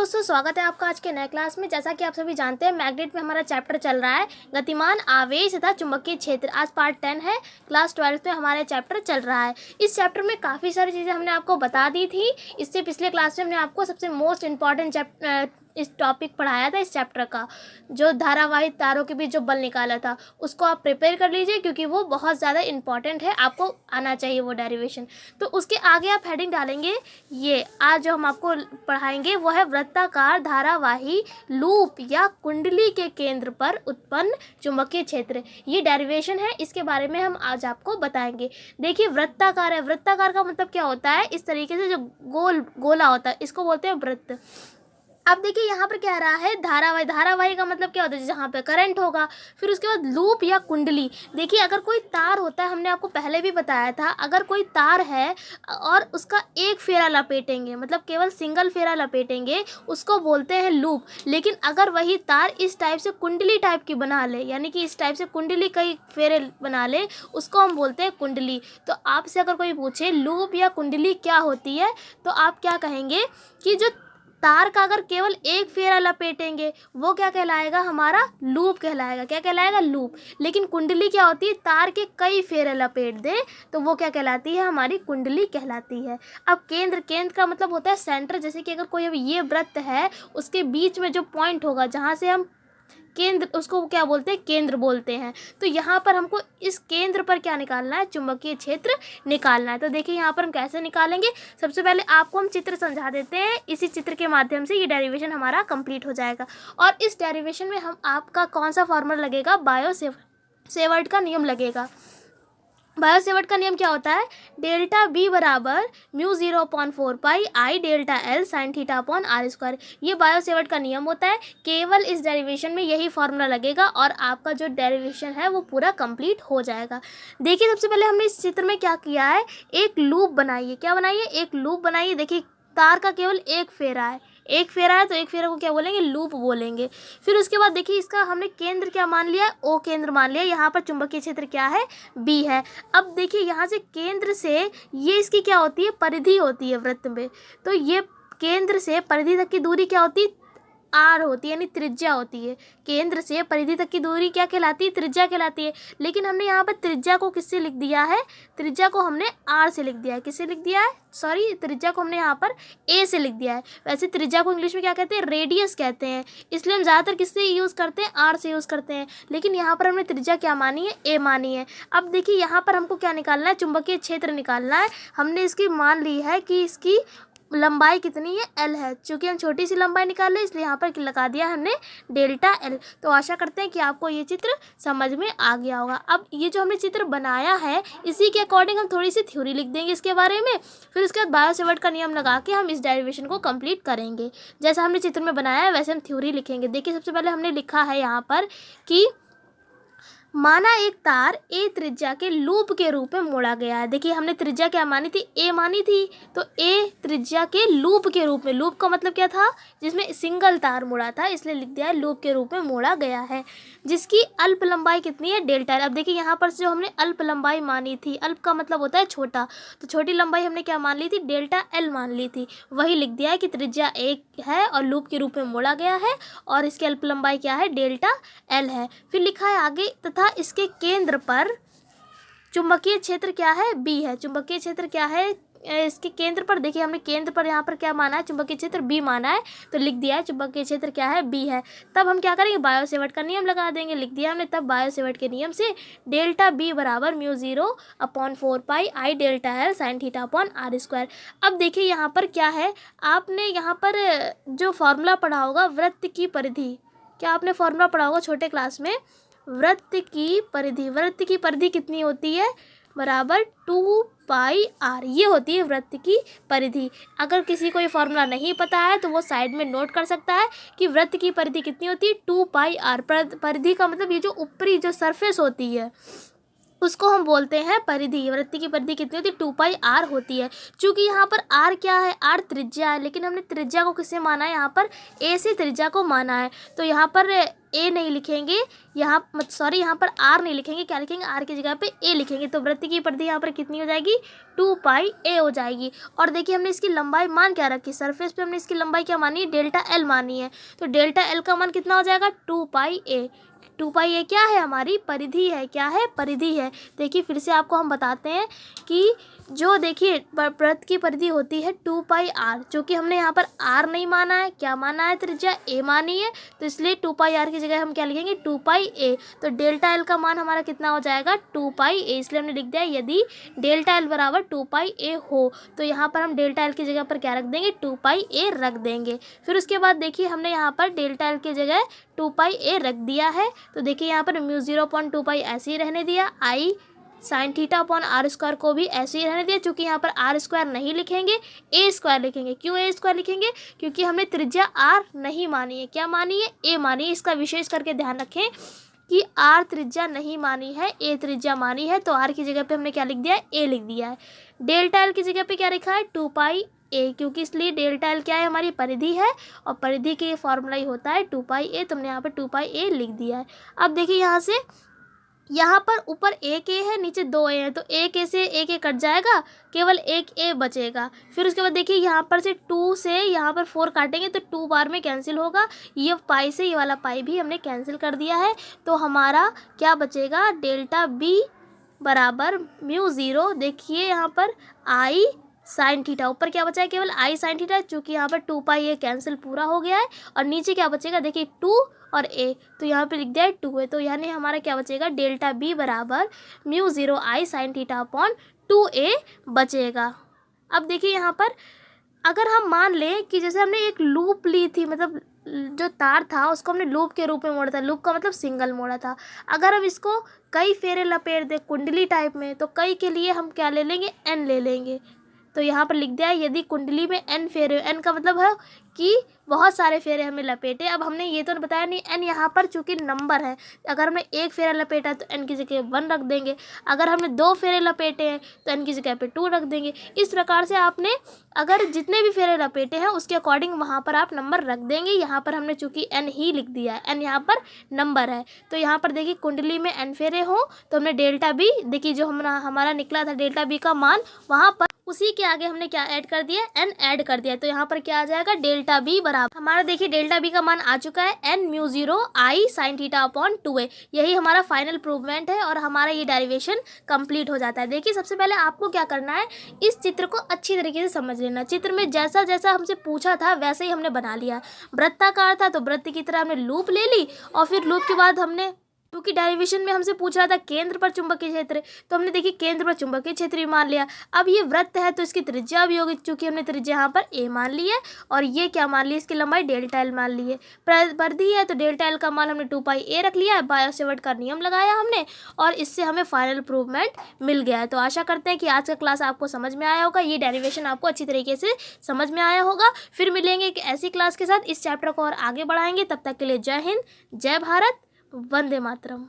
दोस्तों, स्वागत है आपका आज के नए क्लास में। जैसा कि आप सभी जानते हैं, मैग्नेट में हमारा चैप्टर चल रहा है गतिमान आवेश तथा चुंबकीय क्षेत्र। आज पार्ट 10 है, क्लास 12 में हमारा चैप्टर चल रहा है। इस चैप्टर में काफ़ी सारी चीज़ें हमने आपको बता दी थी। इससे पिछले क्लास में हमने आपको सबसे मोस्ट इम्पॉर्टेंट इस टॉपिक पढ़ाया था, इस चैप्टर का, जो धारावाहिक तारों के बीच जो बल निकाला था, उसको आप प्रिपेयर कर लीजिए क्योंकि वो बहुत ज़्यादा इंपॉर्टेंट है, आपको आना चाहिए वो डेरिवेशन। तो उसके आगे आप हेडिंग डालेंगे ये। आज जो हम आपको पढ़ाएंगे वो है वृत्ताकार धारावाही लूप या कुंडली के केंद्र पर उत्पन्न चुंबकीय क्षेत्र। ये डेरिवेशन है, इसके बारे में हम आज आपको बताएंगे। देखिए, वृत्ताकार है, वृत्ताकार का मतलब क्या होता है, इस तरीके से जो गोला होता है इसको बोलते हैं वृत्त। अब देखिए यहाँ पर क्या आ रहा है, धारावाही। धारावाही का मतलब क्या होता है, जहाँ पे करंट होगा। फिर उसके बाद लूप या कुंडली। देखिए, अगर कोई तार होता है, हमने आपको पहले भी बताया था, अगर कोई तार है और उसका एक फेरा लपेटेंगे, मतलब केवल सिंगल फेरा लपेटेंगे, उसको बोलते हैं लूप। लेकिन अगर वही तार इस टाइप से कुंडली टाइप की बना ले, यानी कि इस टाइप से कुंडली कई फेरे बना ले, उसको हम बोलते हैं कुंडली। तो आपसे अगर कोई पूछे लूप या कुंडली क्या होती है, तो आप क्या कहेंगे कि जो तार का अगर केवल एक फेरा लपेटेंगे वो क्या कहलाएगा, हमारा लूप कहलाएगा। क्या कहलाएगा, लूप। लेकिन कुंडली क्या होती है, तार के कई फेरे लपेट दे तो वो क्या कहलाती है, हमारी कुंडली कहलाती है। अब केंद्र, केंद्र का मतलब होता है सेंटर। जैसे कि अगर कोई अब ये वृत्त है, उसके बीच में जो पॉइंट होगा जहाँ से हम केंद्र, उसको क्या बोलते हैं, केंद्र बोलते हैं। तो यहाँ पर हमको इस केंद्र पर क्या निकालना है, चुंबकीय क्षेत्र निकालना है। तो देखिए यहाँ पर हम कैसे निकालेंगे। सबसे पहले आपको हम चित्र समझा देते हैं, इसी चित्र के माध्यम से ये डेरिवेशन हमारा कंप्लीट हो जाएगा। और इस डेरिवेशन में हम आपका कौन सा फॉर्मूला लगेगा, बायो-सेवर्ट का नियम लगेगा। बायो-सेवर्ट का नियम क्या होता है, डेल्टा बी बराबर μ0/4 pi i delta l sine theta upon r square. ये बायो-सेवर्ट का नियम होता है। केवल इस डेरिवेशन में यही फॉर्मूला लगेगा और आपका जो डेरिवेशन है वो पूरा कंप्लीट हो जाएगा। देखिए, सबसे पहले हमने इस चित्र में क्या किया है, एक लूप बनाइए। क्या बनाइए, एक लूप बनाइए। देखिए, तार का केवल एक फेरा है, एक फेरा है, तो एक फेरा को क्या बोलेंगे, लूप बोलेंगे। फिर उसके बाद देखिए, इसका हमने केंद्र क्या मान लिया, ओ केंद्र मान लिया। यहाँ पर चुंबकीय क्षेत्र क्या है, बी है। अब देखिए, यहाँ से केंद्र से ये इसकी क्या होती है, परिधि होती है वृत्त में। तो ये केंद्र से परिधि तक की दूरी क्या होती है, आर होती है, यानी त्रिज्या होती है। केंद्र से परिधि तक की दूरी क्या कहलाती है, त्रिज्या कहलाती है। लेकिन हमने यहाँ पर त्रिज्या को किससे लिख दिया है, त्रिज्या को हमने आर से लिख दिया है। किससे लिख दिया है, सॉरी, त्रिज्या को हमने यहाँ पर ए से लिख दिया है। वैसे त्रिज्या को इंग्लिश में क्या कहते हैं, रेडियस कहते हैं। इसलिए हम ज़्यादातर किससे यूज़ करते हैं, आर से यूज़ करते हैं। लेकिन यहाँ पर हमने त्रिज्या क्या मानी है, ए मानी है। अब देखिए, यहाँ पर हमको क्या निकालना है, चुंबकीय क्षेत्र निकालना है। हमने इसकी मान ली है कि इसकी लंबाई कितनी है, एल है। चूँकि हम छोटी सी लंबाई निकाल रहे, इसलिए यहाँ पर लगा दिया हमने डेल्टा एल। तो आशा करते हैं कि आपको ये चित्र समझ में आ गया होगा। अब ये जो हमने चित्र बनाया है, इसी के अकॉर्डिंग हम थोड़ी सी थ्योरी लिख देंगे इसके बारे में। फिर उसके बाद बायो-सेवर्ट का नियम लगा के हम इस डेरिवेशन को कंप्लीट करेंगे। जैसा हमने चित्र में बनाया है वैसे हम थ्योरी लिखेंगे। देखिए, सबसे पहले हमने लिखा है यहाँ पर कि माना एक तार ए त्रिज्या के लूप के रूप में मोड़ा गया है। देखिए, हमने त्रिज्या क्या मानी थी, ए मानी थी। तो ए त्रिज्या के लूप के रूप में, लूप का मतलब क्या था, जिसमें सिंगल तार मुड़ा था, इसलिए लिख दिया है लूप के रूप में मोड़ा गया है, जिसकी अल्प लंबाई कितनी है, डेल्टा एल। अब देखिए, यहाँ पर जो हमने अल्प लंबाई मानी थी, अल्प का मतलब होता है छोटा, तो छोटी लंबाई हमने क्या मान ली थी, डेल्टा एल मान ली थी। वही लिख दिया है कि त्रिज्या एक है और लूप के रूप में मोड़ा गया है और इसकी अल्प लंबाई क्या है, डेल्टा एल है। फिर लिखा है आगे, तथा इसके केंद्र पर चुंबकीय क्षेत्र क्या है, बी है। चुंबकीय क्षेत्र क्या है, इसके केंद्र पर। देखिए, हमने केंद्र पर यहाँ पर क्या माना है, चुंबकीय क्षेत्र बी माना है, तो लिख दिया है चुंबकीय क्षेत्र क्या है, बी है। तब हम क्या करेंगे, बायो-सेवर्ट का नियम लगा देंगे। लिख दिया हमने, तब बायो-सेवर्ट के नियम से डेल्टा बी बराबर μ0/4 pi i delta l sine theta upon r square. अब देखिए, यहाँ पर क्या है, आपने यहाँ पर जो फॉर्मूला पढ़ा होगा वृत्त की परिधि, क्या आपने फॉर्मूला पढ़ा होगा छोटे क्लास में, वृत्त की परिधि। वृत्त की परिधि कितनी होती है, बराबर 2 पाई आर। ये होती है वृत्त की परिधि। अगर किसी को ये फॉर्मूला नहीं पता है तो वो साइड में नोट कर सकता है कि वृत्त की परिधि कितनी होती है, 2 पाई आर। परिधि का मतलब ये जो ऊपरी जो सरफेस होती है उसको हम बोलते हैं परिधि। वृत्त की परिधि कितनी होती है, 2 पाई आर होती है। चूँकि यहाँ पर आर क्या है, आर त्रिज्या है, लेकिन हमने त्रिज्या को किससे माना है, यहाँ पर ए से त्रिज्या को माना है। तो यहाँ पर ए नहीं लिखेंगे, यहाँ सॉरी यहाँ पर आर नहीं लिखेंगे, क्या लिखेंगे, आर की जगह पे ए लिखेंगे। तो वृत्त की परिधि यहाँ पर कितनी हो जाएगी, 2πa हो जाएगी। और देखिए हमने इसकी लंबाई मान क्या रखी, सरफेस पे हमने इसकी लंबाई क्या मानी है, डेल्टा एल मानी है। तो डेल्टा एल का मान कितना हो जाएगा, 2πa। 2πa क्या है, हमारी परिधि है, क्या है, परिधि है। देखिए फिर से आपको हम बताते हैं कि जो देखिए वृत्त की परिधि होती है 2πr, जो कि हमने यहाँ पर r नहीं माना है, क्या माना है, त्रिज्या a मानी है। तो इसलिए 2πr की जगह हम क्या लिखेंगे, 2πa। तो डेल्टा एल का मान हमारा कितना हो जाएगा, 2πa। इसलिए हमने लिख दिया यदि डेल्टा एल बराबर 2πa हो, तो यहाँ पर हम डेल्टा एल की जगह पर क्या रख देंगे, 2πa रख देंगे। फिर उसके बाद देखिए हमने यहाँ पर डेल्टा एल की जगह 2πa रख दिया है। तो देखिए यहाँ पर μ0/2π ऐसे ही रहने दिया, i sine theta upon r square को भी ऐसे ही रहने दिया। चूँकि यहाँ पर आर स्क्वायर नहीं लिखेंगे, ए स्क्वायर लिखेंगे। क्यों ए स्क्वायर लिखेंगे, क्योंकि हमने त्रिज्या आर नहीं मानी है, क्या मानी है, ए मानी है। इसका विशेष करके ध्यान रखें कि आर त्रिज्या नहीं मानी है, ए त्रिज्या मानी है। तो आर की जगह पे हमने क्या लिख दिया है, ए लिख दिया है। डेल्टा एल की जगह पे क्या लिखा है, 2πa, क्योंकि इसलिए डेल्टा एल क्या है, हमारी परिधि है, और परिधि के फॉर्मूला ही होता है 2πa। तो हमने यहाँ पर 2πa लिख दिया है। अब देखिए यहाँ से यहाँ पर ऊपर एक ए है, नीचे दो ए है, तो एक ए से एक ए कट जाएगा, केवल एक ए बचेगा। फिर उसके बाद देखिए यहाँ पर से 2 से यहाँ पर 4 काटेंगे तो 2 बार में कैंसिल होगा। ये पाई से ये वाला पाई भी हमने कैंसिल कर दिया है। तो हमारा क्या बचेगा, डेल्टा बी बराबर μ0, देखिए यहाँ पर आई साइन थीटा, ऊपर क्या बचा है, केवल आई साइन थीटा, चूँकि यहाँ पर 2πa कैंसिल पूरा हो गया है। और नीचे क्या बचेगा, देखिए 2 और a, तो यहाँ पे लिख दिया है 2 है। तो यानी हमारा क्या बचेगा, डेल्टा बी बराबर μ0 आई साइन थीटा अपॉन 2a बचेगा। अब देखिए यहाँ पर अगर हम मान लें कि जैसे हमने एक लूप ली थी, मतलब जो तार था उसको हमने लूप के रूप में मोड़ा था, लूप का मतलब सिंगल मोड़ा था। अगर हम इसको कई फेरे लपेट दें कुंडली टाइप में, तो कई के लिए हम क्या ले लेंगे, n ले लेंगे। तो यहाँ पर लिख दिया है यदि कुंडली में n फेरे, n का मतलब है कि बहुत सारे फेरे हमें लपेटे। अब हमने ये तो बताया नहीं, n यहाँ पर चूँकि नंबर है, अगर हमने एक फेरा लपेटा तो n की जगह 1 रख देंगे, अगर हमने 2 फेरे लपेटे हैं तो n की जगह पे 2 रख देंगे। इस प्रकार से आपने अगर जितने भी फेरे लपेटे हैं उसके अकॉर्डिंग वहाँ पर आप नंबर रख देंगे। यहाँ पर हमने चूँकि n ही लिख दिया है, n यहाँ पर नंबर है। तो यहाँ पर देखिए कुंडली में n फेरे हों तो हमने डेल्टा बी, देखिए जो हमारा निकला था डेल्टा बी का मान, वहाँ पर उसी के आगे हमने क्या ऐड कर दिया, n ऐड कर दिया। तो यहाँ पर क्या आ जाएगा, डेल्टा बी बराबर हमारा देखिए डेल्टा बी का मान आ चुका है n μ0 आई साइन थीटा अपॉन 2a। यही हमारा फाइनल प्रूवमेंट है और हमारा ये डेरिवेशन कंप्लीट हो जाता है। देखिए सबसे पहले आपको क्या करना है, इस चित्र को अच्छी तरीके से समझ लेना। चित्र में जैसा जैसा हमसे पूछा था वैसे ही हमने बना लिया। वृत्ताकार था तो वृत्त की तरह हमने लूप ले ली, और फिर लूप के बाद हमने, क्योंकि डेरिवेशन में हमसे पूछ रहा था केंद्र पर चुंबकीय क्षेत्र, तो हमने देखिए केंद्र पर चुंबकीय क्षेत्र भी मान लिया। अब ये वृत्त है तो इसकी त्रिज्या भी होगी, चूंकि हमने त्रिज्या यहाँ पर a मान ली है, और ये क्या मान ली, इसकी लंबाई डेल्टा एल मान ली है। परिधि है तो डेल्टा एल का मान हमने 2πa रख लिया है, बायो सेवर्ट का नियम लगाया हमने, और इससे हमें फाइनल प्रूवमेंट मिल गया है। तो आशा करते हैं कि आज का क्लास आपको समझ में आया होगा, ये डेरिवेशन आपको अच्छी तरीके से समझ में आया होगा। फिर मिलेंगे एक ऐसी क्लास के साथ, इस चैप्टर को और आगे बढ़ाएंगे। तब तक के लिए जय हिंद, जय भारत, वंदे मातरम।